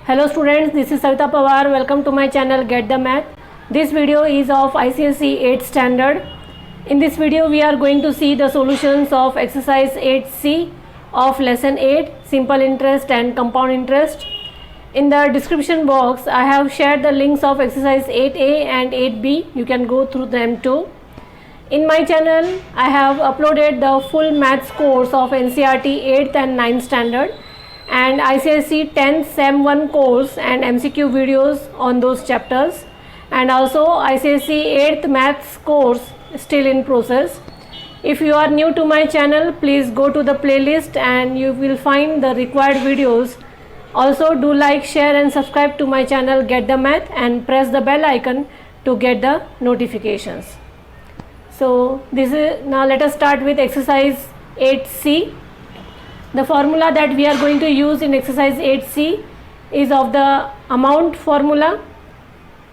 Hello students, this is Savita Pawar. Welcome to my channel Get the Math. This video is of ICSE 8th standard. In this video we are going to see the solutions of exercise 8C of lesson 8 simple interest and compound interest. In the description box I have shared the links of exercise 8A and 8B. You can go through them too. In my channel I have uploaded the full maths course of NCERT 8th and 9th standard and ICSE 10th Sem 1 course and MCQ videos on those chapters, and also ICSE 8th maths course still in process. If you are new to my channel, please go to the playlist and you will find the required videos. Also do like, share and subscribe to my channel Get the Math and press the bell icon to get the notifications. So now let us start with exercise 8C. The formula that we are going to use in exercise 8C is of the amount formula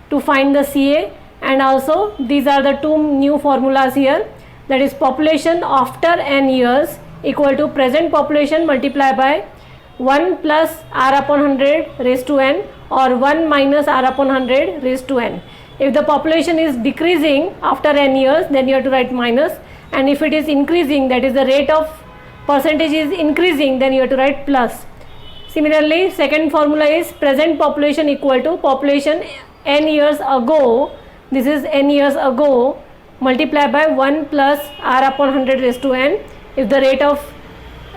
to find the CA, and also these are the two new formulas here, that is population after n years equal to present population multiplied by 1 plus r upon 100 raised to n or 1 minus r upon 100 raised to n. If the population is decreasing after n years, then you have to write minus, and if it is increasing, that is the rate of percentage is increasing, then you have to write plus. Similarly, second formula is present population equal to population n years ago, this is n years ago, multiplied by 1 plus r upon 100 raised to n. If the rate of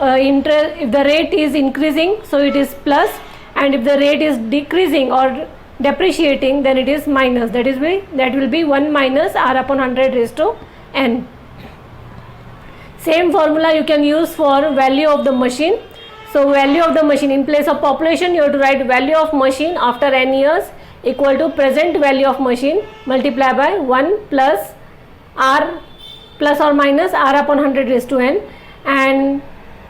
if the rate is increasing, so it is plus, and if the rate is decreasing or depreciating, then it is minus, that will be 1 minus r upon 100 raised to n. Same formula you can use for value of the machine. So value of the machine, in place of population you have to write value of machine after n years equal to present value of machine multiplied by 1 plus r plus or minus r upon 100 raised to n, and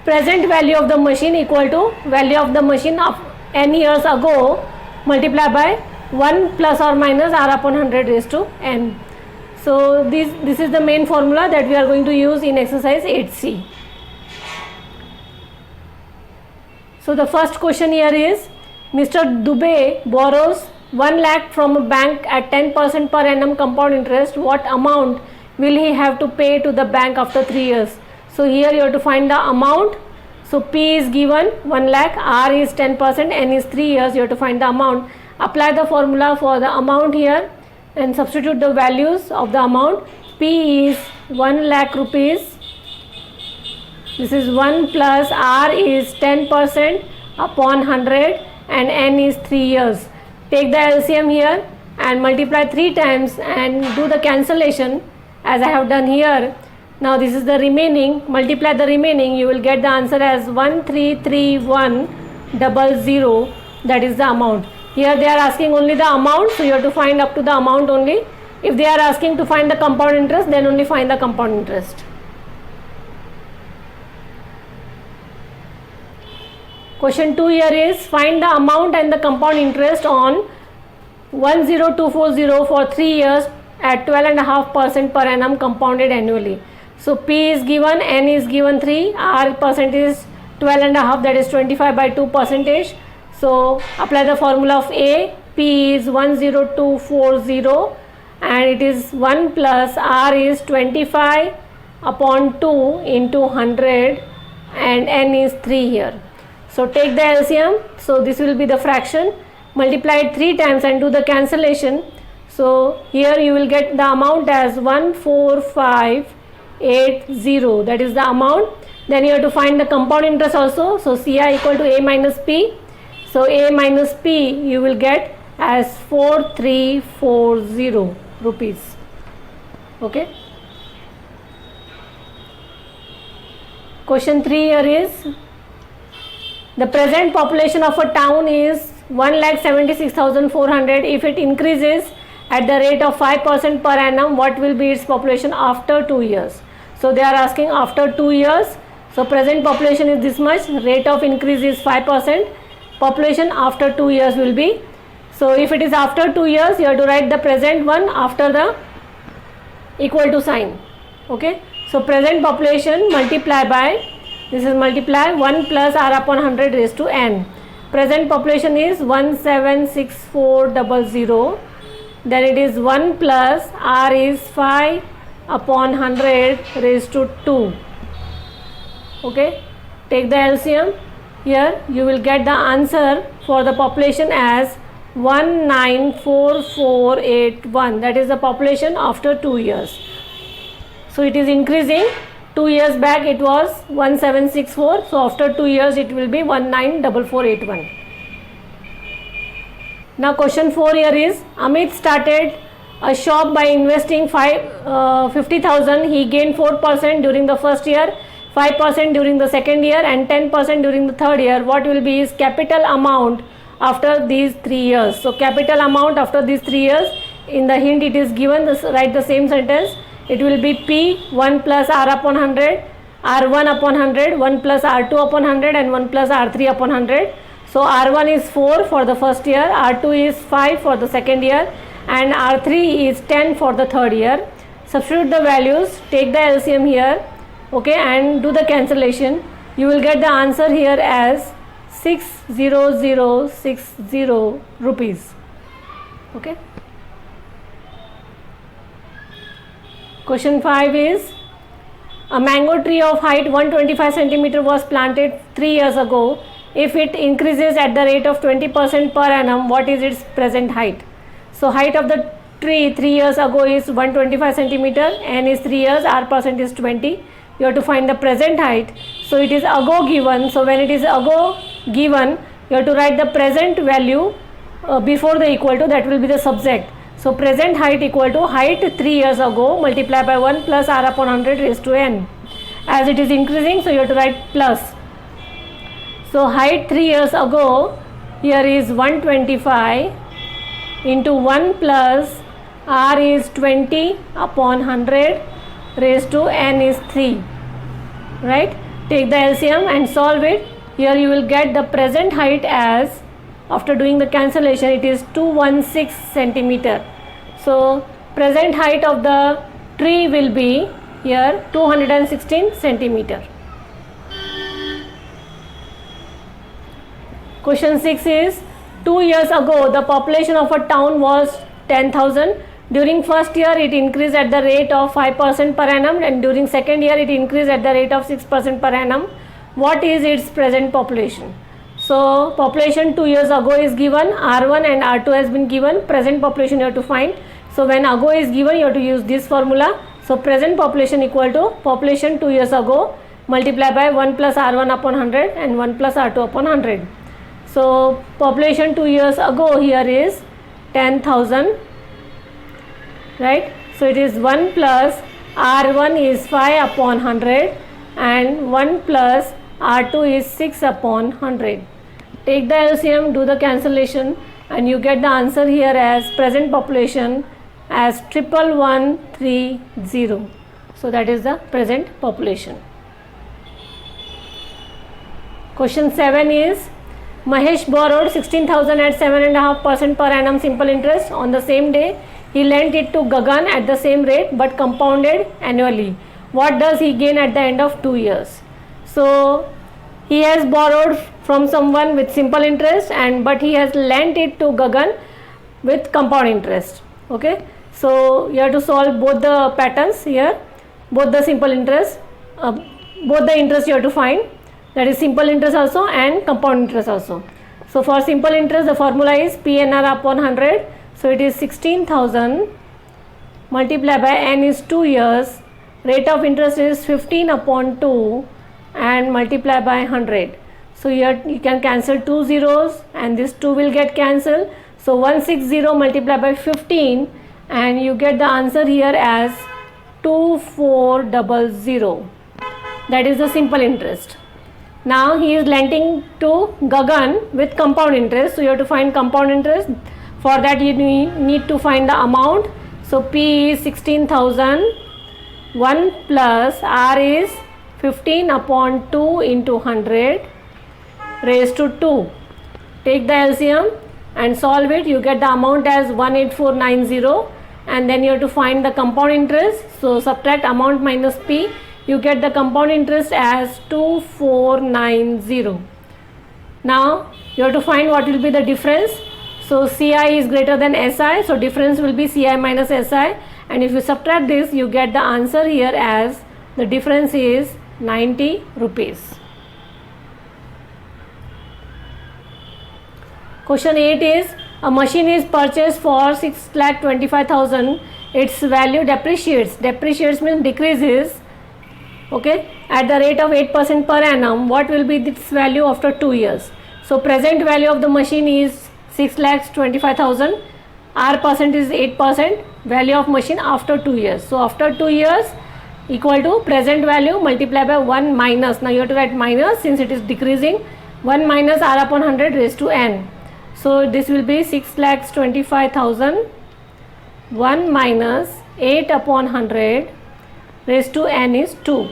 present value of the machine equal to value of the machine of n years ago multiplied by 1 plus or minus r upon 100 raised to n. So this is the main formula that we are going to use in exercise 8C. So the first question here is, Mr. Dubey borrows 1 lakh from a bank at 10% per annum compound interest. What amount will he have to pay to the bank after 3 years? So here you have to find the amount. So P is given 1 lakh, R is 10%, N is 3 years. You have to find the amount. Apply the formula for the amount here and substitute the values of the amount. P is 1 lakh rupees. This is 1 plus R is 10% upon 100 and N is 3 years. Take the LCM here and multiply 3 times and do the cancellation as I have done here. Now this is the remaining, multiply the remaining, you will get the answer as 133,100, that is the amount. Here they are asking only the amount, so you have to find up to the amount only. If they are asking to find the compound interest, then only find the compound interest. Question 2 here is, find the amount and the compound interest on 10240 for 3 years at 12.5% per annum compounded annually. So P is given, N is given 3, R percent is 12.5, that is 25 by 2 percentage. So apply the formula of A. P is 10240 and it is 1 plus R is 25 upon 2 into 100 and N is 3 here. So take the LCM. So this will be the fraction. Multiply it 3 times and do the cancellation. So here you will get the amount as 14580, that is the amount. Then you have to find the compound interest also. So CI equal to A minus P. So A minus P you will get as 4340 rupees. Okay. Question 3 here is, the present population of a town is 1,76,400. If it increases at the rate of 5% per annum, what will be its population after 2 years? So they are asking after 2 years. So present population is this much, rate of increase is 5%. Population after 2 years will be, so if it is after 2 years, you have to write the present one after the equal to sign. Okay, so present population multiply by, this is multiply 1 plus r upon 100 raised to n. present population is 176400. Then it is 1 plus R is 5 upon 100 raised to 2. Okay, take the LCM. Here you will get the answer for the population as 194481. That is the population after 2 years. So it is increasing. 2 years back it was 1764. So after 2 years it will be 194481. Now question 4 here is, Amit started a shop by investing 50,000. He gained 4% during the first year, 5% during the second year and 10% during the third year. What will be his capital amount after these 3 years? So capital amount after these 3 years, in the hint it is given, write the same sentence. It will be P 1 plus R upon 100, R1 upon 100, 1 plus R2 upon 100 and 1 plus R3 upon 100. So R1 is 4 for the first year, R2 is 5 for the second year and R3 is 10 for the third year. Substitute the values, take the LCM here, okay, and do the cancellation. You will get the answer here as 60060 rupees. Okay. Question 5 is, a mango tree of height 125 centimeter was planted 3 years ago. If it increases at the rate of 20% per annum, what is its present height? So height of the tree 3 years ago is 125 centimeter, n is 3 years, r percent is 20. You have to find the present height. So it is ago given. So when it is ago given, you have to write the present value before the equal to, that will be the subject. So present height equal to height 3 years ago multiplied by 1 plus r upon 100 raised to n. As it is increasing, so you have to write plus. So height 3 years ago here is 125 into 1 plus r is 20 upon 100 raised to n is 3. Right? Take the LCM and solve it. Here you will get the present height as, after doing the cancellation, it is 216 centimeter. So present height of the tree will be here 216 centimeter. Question 6 is, 2 years ago the population of a town was 10,000. During first year it increased at the rate of 5% per annum and during second year it increased at the rate of 6% per annum. What is its present population? So population 2 years ago is given, R1 and R2 has been given, present population you have to find. So when ago is given, you have to use this formula. So present population equal to population 2 years ago multiplied by 1 plus R1 upon 100 and 1 plus R2 upon 100. So population 2 years ago here is 10,000, right? So it is 1 plus R1 is 5 upon 100 and 1 plus R2 is 6 upon 100. Take the LCM, do the cancellation and you get the answer here as present population as 11130. So that is the present population. Question 7 is, Mahesh borrowed 16,000 at 7.5% per annum simple interest. On the same day, he lent it to Gagan at the same rate but compounded annually. What does he gain at the end of 2 years? So he has borrowed from someone with simple interest but he has lent it to Gagan with compound interest. Okay, so you have to solve both the patterns here, both the simple interest, both the interest you have to find, that is simple interest also and compound interest also. So for simple interest the formula is PNR upon 100. So it is 16,000 multiplied by n is 2 years, rate of interest is 15 upon 2 and multiply by 100. So here you can cancel 2 zeros and this 2 will get cancelled. So 160 multiplied by 15 and you get the answer here as 2400. That is the simple interest. Now he is lending to Gagan with compound interest. So you have to find compound interest. For that you need to find the amount. So P is 16,000, 1 plus R is 15 upon 2 into 100 raised to 2. Take the LCM and solve it. You get the amount as 18490 and then you have to find the compound interest. So subtract amount minus P. You get the compound interest as 2490. Now you have to find what will be the difference. So CI is greater than SI, so difference will be CI minus SI, and if you subtract this, you get the answer here as the difference is 90 rupees. Question 8 is, a machine is purchased for 6,25,000. Its value depreciates. Depreciates means decreases. Okay, at the rate of 8% per annum. What will be its value after 2 years? So present value of the machine is 6,25,000. R percent is 8%. Value of machine after 2 years. So after 2 years equal to present value multiplied by 1 minus. Now you have to write minus since it is decreasing. 1 minus R upon 100 raised to n. So this will be 6,25,000. 1 minus 8 upon 100 raised to n is 2.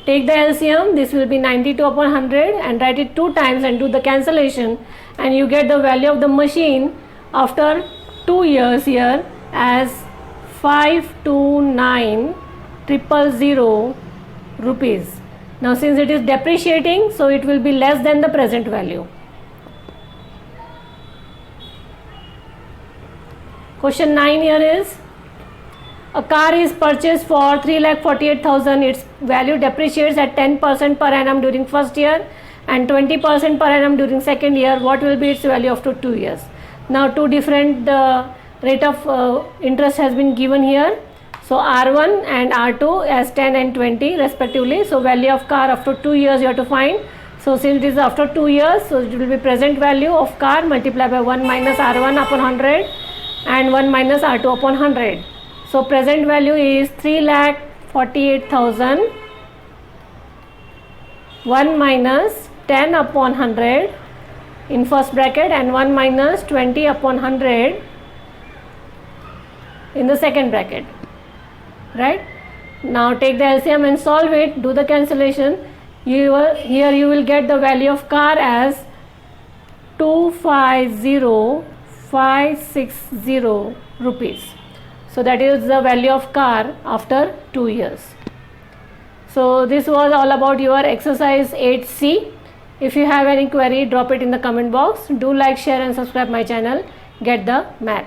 Take the LCM, this will be 92 upon 100 and write it 2 times and do the cancellation, and you get the value of the machine after 2 years here as 529,000 rupees. Now since it is depreciating, so it will be less than the present value. Question 9 here is, a car is purchased for 3,48,000. Its value depreciates at 10% per annum during first year and 20% per annum during second year. What will be its value after 2 years? Now two different rate of interest has been given here. So R1 and R2 as 10 and 20 respectively. So value of car after 2 years you have to find. So since it is after 2 years, so it will be present value of car multiplied by 1 minus R1 upon 100 and 1 minus R2 upon 100. So present value is 3,48,000. 1 minus 10 upon 100 in first bracket and 1 minus 20 upon 100 in the second bracket. Right? Now take the LCM and solve it. Do the cancellation. Here you will get the value of car as 250,560 rupees. So that is the value of car after 2 years. So this was all about your exercise 8C. If you have any query, drop it in the comment box. Do like, share and subscribe my channel. Get the math.